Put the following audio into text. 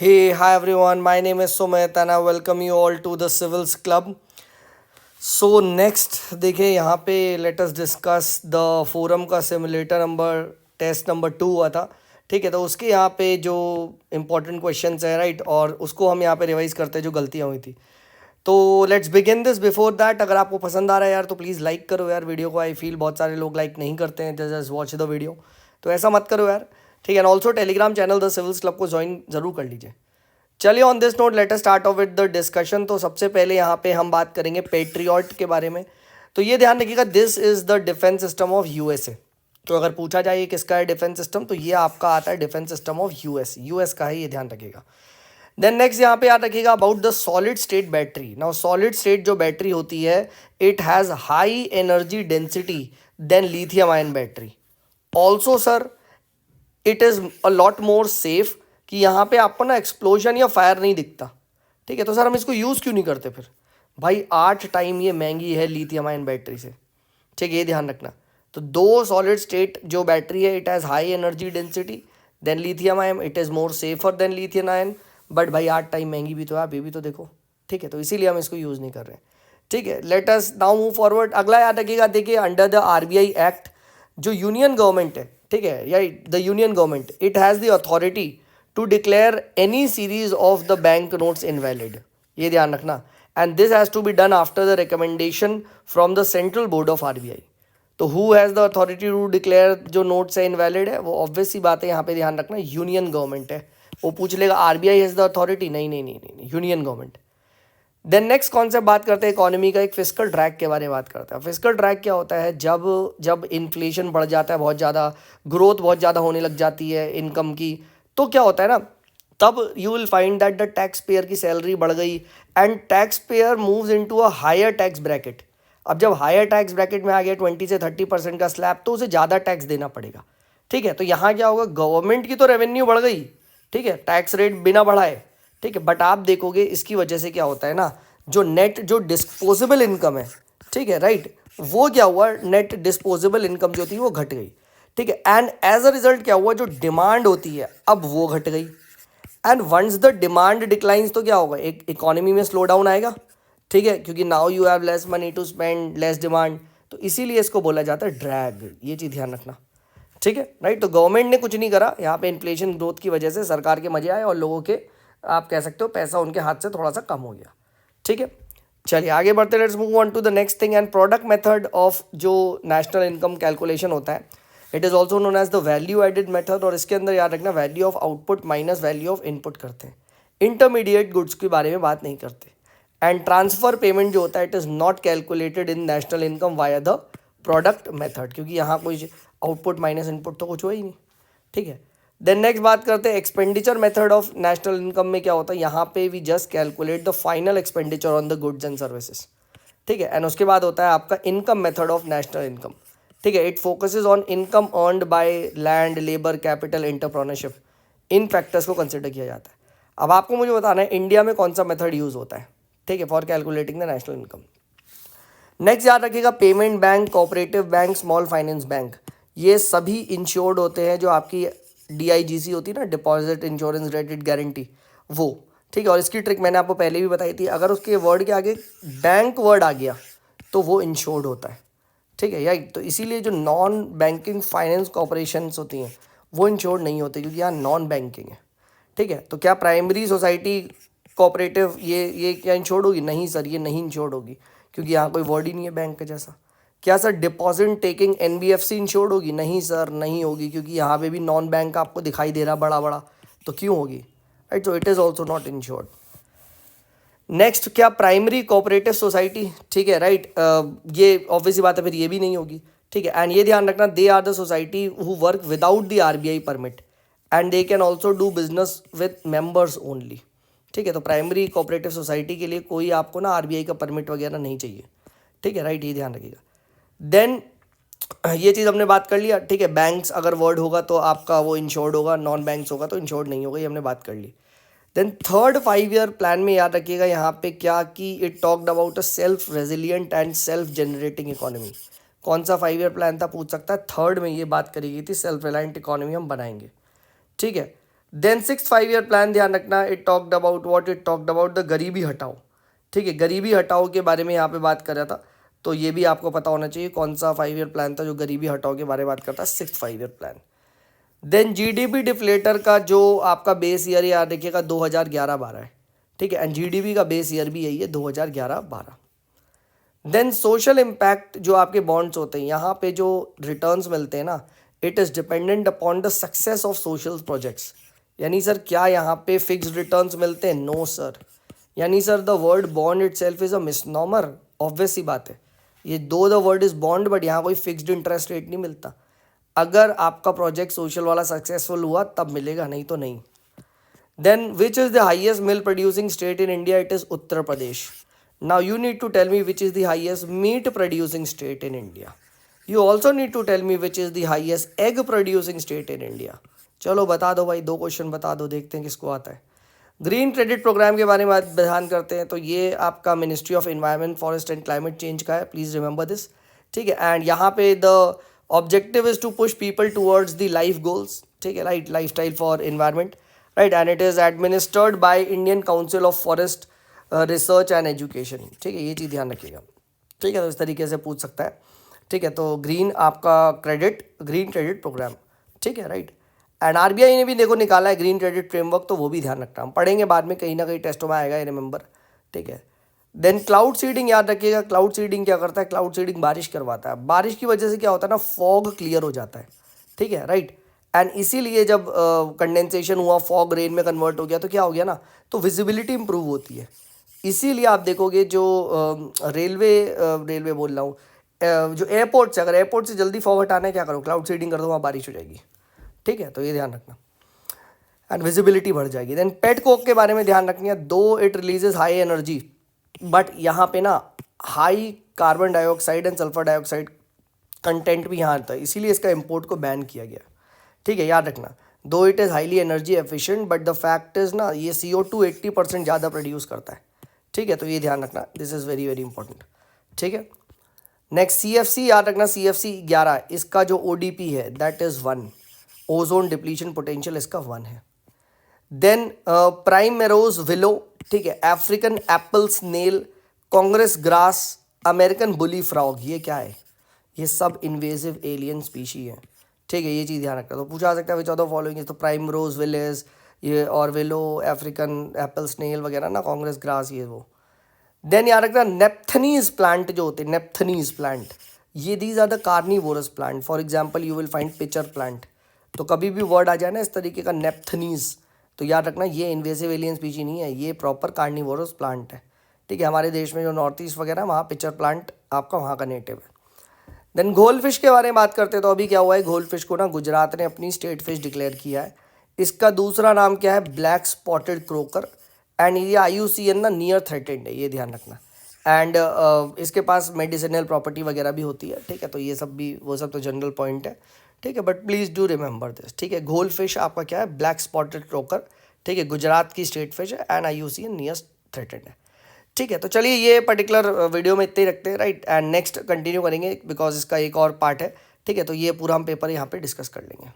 Hey, hi everyone. My name is Sumit and I welcome you all to the Civils Club. So next देखिए यहाँ पे let us discuss the forum का simulator number test number 2 हुआ था। ठीक है, तो उसके यहाँ पे जो इम्पोर्टेंट क्वेश्चंस है राइट, और उसको हम यहाँ पे रिवाइज करते हैं जो गलतियाँ हुई थी। तो let's begin this. Before that, अगर आपको पसंद आ रहा है यार तो प्लीज़ लाइक करो यार वीडियो को। आई फील बहुत सारे लोग लाइक नहीं करते हैं, जस्ट वॉच द वीडियो, तो ऐसा मत करो यार। ठीक है, and also Telegram channel the civils club को ज्वाइन ज़रूर कर लीजिए। चलिए on this note let us start of with the discussion. तो सबसे पहले यहाँ पे हम बात करेंगे पेट्रियट के बारे में। तो ये ध्यान रखिएगा, this is the defence system of USA. तो अगर पूछा जाए किसका है डिफेंस सिस्टम, तो ये आपका आता है डिफेंस सिस्टम ऑफ यूएस का है, ये ध्यान रखिएगा। देन नेक्स्ट यहाँ पे याद रखिएगा about the solid state battery. Now solid state जो बैटरी होती है, it has high energy density than lithium ion battery. Also sir it is a lot more safe, कि यहाँ पे आपको ना एक्सप्लोजन या फायर नहीं दिखता। ठीक है, तो सर हम इसको यूज़ क्यों नहीं करते फिर? भाई 8 टाइम ये महंगी है लिथियम आयन बैटरी से। ठीक है, ये ध्यान रखना। तो दो सॉलिड स्टेट जो बैटरी है, it has high energy density than lithium ion, it is more safer than lithium ion, but भाई 8 टाइम महंगी भी तो है, आप ये भी तो देखो। ठीक है, तो इसीलिए हम इसको यूज़ नहीं कर रहे हैं। ठीक है, let us now move forward. अगला याद रखिएगा, देखिए अंडर द आरबीआई एक्ट, जो यूनियन गवर्नमेंट है, ठीक है, या the union government, it has the authority to declare any series of the bank notes invalid. ये ध्यान रखना, and this has to be done after the recommendation from the central board of RBI. तो who has the authority to declare जो notes है invalid है, वो obvious सी बात है, यहाँ पे ध्यान रखना यूनियन गवर्नमेंट है। वो पूछ लेगा आरबीआई हैज़ द अथॉरिटी, नहीं नहीं नहीं नहीं, union government. Then next concept बात करते हैं इकोनॉमी का, एक फिस्कल ड्रैग के बारे में बात करते हैं। फिस्कल ड्रैग क्या होता है? जब जब इन्फ्लेशन बढ़ जाता है बहुत ज़्यादा, ग्रोथ बहुत ज़्यादा होने लग जाती है इनकम की, तो क्या होता है ना, तब you will find that the taxpayer की सैलरी बढ़ गई and taxpayer moves into a higher tax bracket. अब जब हायर टैक्स ब्रैकेट में आ गया 20 से 30% का स्लैब, तो उसे ज़्यादा टैक्स देना पड़ेगा। ठीक है, तो यहाँ क्या होगा, गवर्नमेंट की तो रेवेन्यू बढ़ गई, ठीक है, टैक्स रेट बिना बढ़ाए, ठीक है, बट आप देखोगे इसकी वजह से क्या होता है ना, जो नेट जो डिस्पोजेबल इनकम है, ठीक है राइट, वो क्या हुआ, नेट डिस्पोजेबल इनकम जो थी वो घट गई। ठीक है, एंड एज अ रिजल्ट क्या हुआ, जो डिमांड होती है अब वो घट गई। And once the demand declines, तो क्या होगा, एक इकोनॉमी में स्लो डाउन आएगा। ठीक है, क्योंकि now you have less money to spend, less demand, तो इसीलिए इसको बोला जाता है ड्रैग। ये चीज़ ध्यान रखना। ठीक है राइट, तो गवर्नमेंट ने कुछ नहीं करा यहाँ पे, इन्फ्लेशन ग्रोथ की वजह से सरकार के मजे आए और लोगों के, आप कह सकते हो, पैसा उनके हाथ से थोड़ा सा कम हो गया। ठीक है, चलिए आगे बढ़ते, let's move on to the next thing and product method of जो नेशनल इनकम कैलकुलेशन होता है, it is also known as the value added method. और इसके अंदर याद रखना, value of output minus value of input करते हैं, इंटरमीडिएट गुड्स के बारे में बात नहीं करते। एंड ट्रांसफर पेमेंट जो होता है, it is not calculated in national income via the product method, क्योंकि यहाँ कोई आउटपुट माइनस इनपुट तो कुछ हुआ ही नहीं। ठीक है, देन नेक्स्ट बात करते हैं expenditure method of national income में क्या होता है, यहाँ पे we just calculate the final expenditure on the goods and services. ठीक है, एंड उसके बाद होता है आपका income method of national income. ठीक है, it focuses on income earned by land, labour, capital, entrepreneurship, इन फैक्टर्स को कंसिडर किया जाता है। अब आपको मुझे बताना है इंडिया में कौन सा मेथड यूज़ होता है, ठीक है, for calculating the national income. Next याद रखिएगा, payment bank, cooperative bank, small finance bank, ये सभी इंश्योर्ड होते हैं। जो आपकी डीआईजीसी होती है ना, डिपॉजिट इंश्योरेंस क्रेडिट गारंटी, वो। ठीक है, और इसकी ट्रिक मैंने आपको पहले भी बताई थी, अगर उसके वर्ड के आगे बैंक वर्ड आ गया तो वो इंश्योर्ड होता है। ठीक है, या तो इसीलिए जो नॉन बैंकिंग फाइनेंस कॉरपोरेशंस होती हैं वो इंश्योर्ड नहीं होती, क्योंकि यहाँ नॉन बैंकिंग है। ठीक है, तो क्या प्राइमरी सोसाइटी कोऑपरेटिव ये क्या इंश्योर्ड होगी? नहीं सर, ये नहीं इंश्योर्ड होगी, क्योंकि यहाँ कोई वर्ड ही नहीं है बैंक का जैसा। क्या sir deposit taking NBFC insured होगी? नहीं सर, नहीं होगी, क्योंकि यहाँ पे भी नॉन बैंक आपको दिखाई दे रहा बड़ा बड़ा, तो क्यों होगी, राइट, तो it is also not insured. Next, क्या प्राइमरी कोऑपरेटिव सोसाइटी, ठीक है राइट, ये ऑब्वियसली बात है, फिर ये भी नहीं होगी। ठीक है, एंड ये ध्यान रखना, they are the society who work without the RBI permit and they can also do business with members only. ठीक है, तो प्राइमरी कोऑपरेटिव सोसाइटी के लिए कोई आपको ना आरबीआई का परमिट वगैरह नहीं चाहिए। ठीक है राइट, ये ध्यान रखिएगा। देन ये चीज़ हमने बात कर लिया। ठीक है, बैंक्स अगर वर्ड होगा तो आपका वो इंश्योर्ड होगा, नॉन बैंक्स होगा तो इंश्योर्ड नहीं होगा, ये हमने बात कर ली। देन थर्ड 5 ईयर प्लान में याद रखिएगा यहाँ पे क्या, कि it talked about a self resilient and self generating economy. कौन सा 5 ईयर प्लान था, पूछ सकता है। थर्ड में ये बात करी गई थी, सेल्फ रिलायंट इकोनॉमी हम बनाएंगे। ठीक है, देन 6 5 ईयर प्लान ध्यान रखना, it talked about what, it talked about the गरीबी हटाओ, ठीक है, गरीबी हटाओ के बारे में यहाँ पे बात कर रहा था। तो ये भी आपको पता होना चाहिए कौन सा 5 ईयर प्लान था जो गरीबी हटाओ के बारे में बात करता है, 6 5 year plan. Then GDP deflator का जो आपका बेस ईयर याद रखिएगा 2011-12 है, ठीक है, एंड जीडीपी का बेस ईयर भी यही है 2011-12। देन सोशल इम्पैक्ट, जो आपके बॉन्ड्स होते हैं यहाँ पे जो रिटर्न्स मिलते हैं ना, it is dependent upon the success of social projects. यानी सर क्या यहाँ पे फिक्स्ड रिटर्न्स मिलते हैं? No sir. यानी sir the word bond itself is a misnomer, obvious सी बात है। ये दो the word is bond, but यहाँ कोई फिक्स्ड इंटरेस्ट रेट नहीं मिलता। अगर आपका प्रोजेक्ट सोशल वाला सक्सेसफुल हुआ तब मिलेगा, नहीं तो नहीं। Then which is the highest milk producing state in India? It is Uttar Pradesh. Now you need to tell me which is the highest meat producing state in India. You also need to tell me which is the highest egg producing state in India. चलो बता दो भाई, 2 question बता दो, देखते हैं किसको आता है। ग्रीन क्रेडिट प्रोग्राम के बारे में ध्यान करते हैं, तो ये आपका ministry of environment forest and climate change का है, प्लीज़ रिमेंबर दिस, ठीक है। एंड यहाँ पे the objective is to push people towards the life goals, ठीक है, right, lifestyle for environment, right, and it is administered by Indian Council of Forest Research and Education, ठीक है, ये चीज़ ध्यान रखिएगा, ठीक है। तो इस तरीके से पूछ सकता है, ठीक है। तो ग्रीन आपका क्रेडिट, ग्रीन क्रेडिट प्रोग्राम, ठीक है, राइट। एंड आरबीआई ने भी देखो निकाला है ग्रीन क्रेडिट फ्रेमवर्क, तो वो भी ध्यान रखना, हम पढ़ेंगे बाद में, कहीं ना कहीं टेस्टों में आएगा ये, रिमेंबर, ठीक है। देन क्लाउड सीडिंग याद रखिएगा, क्लाउड सीडिंग क्या करता है? क्लाउड सीडिंग बारिश करवाता है, बारिश की वजह से क्या होता है ना, फॉग क्लियर हो जाता है, ठीक है, राइट। एंड इसीलिए जब कंडेंसेशन हुआ, फॉग रेन में कन्वर्ट हो गया, तो क्या हो गया ना, तो विजिबिलिटी इंप्रूव होती है। इसीलिए आप देखोगे जो रेलवे बोल रहा हूँ, जो एयरपोर्ट से, अगर एयरपोर्ट से जल्दी फॉग हटाना है, क्या करो, क्लाउड सीडिंग कर दो, वहाँ बारिश हो जाएगी, ठीक है। तो ये ध्यान रखना, एंड विजिबिलिटी बढ़ जाएगी। देन पेट कोक के बारे में ध्यान रखनी है, दो it releases high energy, but यहाँ पे ना high carbon dioxide and sulphur dioxide content भी यहाँ आता है, इसीलिए इसका इम्पोर्ट को बैन किया गया, ठीक है, याद रखना। दो it is highly energy efficient, but the fact is ना, ये CO2 80% ज़्यादा प्रोड्यूस करता है, ठीक है। तो ये ध्यान रखना, this is very very important, ठीक है। नेक्स्ट CFC याद रखना, CFC 11, इसका जो ODP है that is 1, ozone depletion potential इसका 1 है। देन प्राइमरोज विलो, ठीक है, African apple snail, congress grass, American bully frog, ये क्या है? ये सब इन्वेजिव एलियन स्पीशी है, ठीक है, ये चीज़ ध्यान रखना। तो पूछा जा सकता है which of the following is, तो प्राइमरोज विलेज ये, और विलो, अफ्रीकन एप्पल स्नेल वगैरह ना, कांग्रेस ग्रास, ये वो। देन याद रखना नेप्थनीज प्लांट जो होते हैं, नेप्थनीज प्लांट, ये these are the carnivorous plant, for example you will find pitcher plant. तो कभी भी वर्ड आ जाए ना इस तरीके का नेप्थनीज, तो याद रखना ये इन्वेसिव एलियन स्पीशी नहीं है, ये प्रॉपर कार्निवोरस प्लांट है, ठीक है। हमारे देश में जो नॉर्थ ईस्ट वगैरह वहाँ पिचर प्लांट आपका वहाँ का नेटिव है। देन गोल्ड फिश के बारे में बात करते हैं, तो अभी क्या हुआ है, गोल्ड फिश को ना गुजरात ने अपनी स्टेट फिश डिक्लेयर किया है। इसका दूसरा नाम क्या है? ब्लैक स्पॉटेड क्रोकर, एंड ये IUCN ना नियर थ्रेटेंड है, ये ध्यान रखना। एंड इसके पास मेडिसिनल प्रॉपर्टी वगैरह भी होती है, ठीक है। तो ये सब भी, वो सब तो जनरल पॉइंट है, ठीक है, but please do remember this, ठीक है। गोल्ड फिश आपका क्या है? ब्लैक स्पॉटेड क्रोकर, ठीक है, गुजरात की स्टेट फिश है, एंड IUCN नियर थ्रेटेंड है, ठीक है। तो चलिए ये पर्टिकुलर वीडियो में इतने ही रखते हैं, राइट, एंड नेक्स्ट कंटिन्यू करेंगे बिकॉज इसका एक और पार्ट है, ठीक है। तो ये पूरा हम पेपर यहाँ पे डिस्कस कर लेंगे।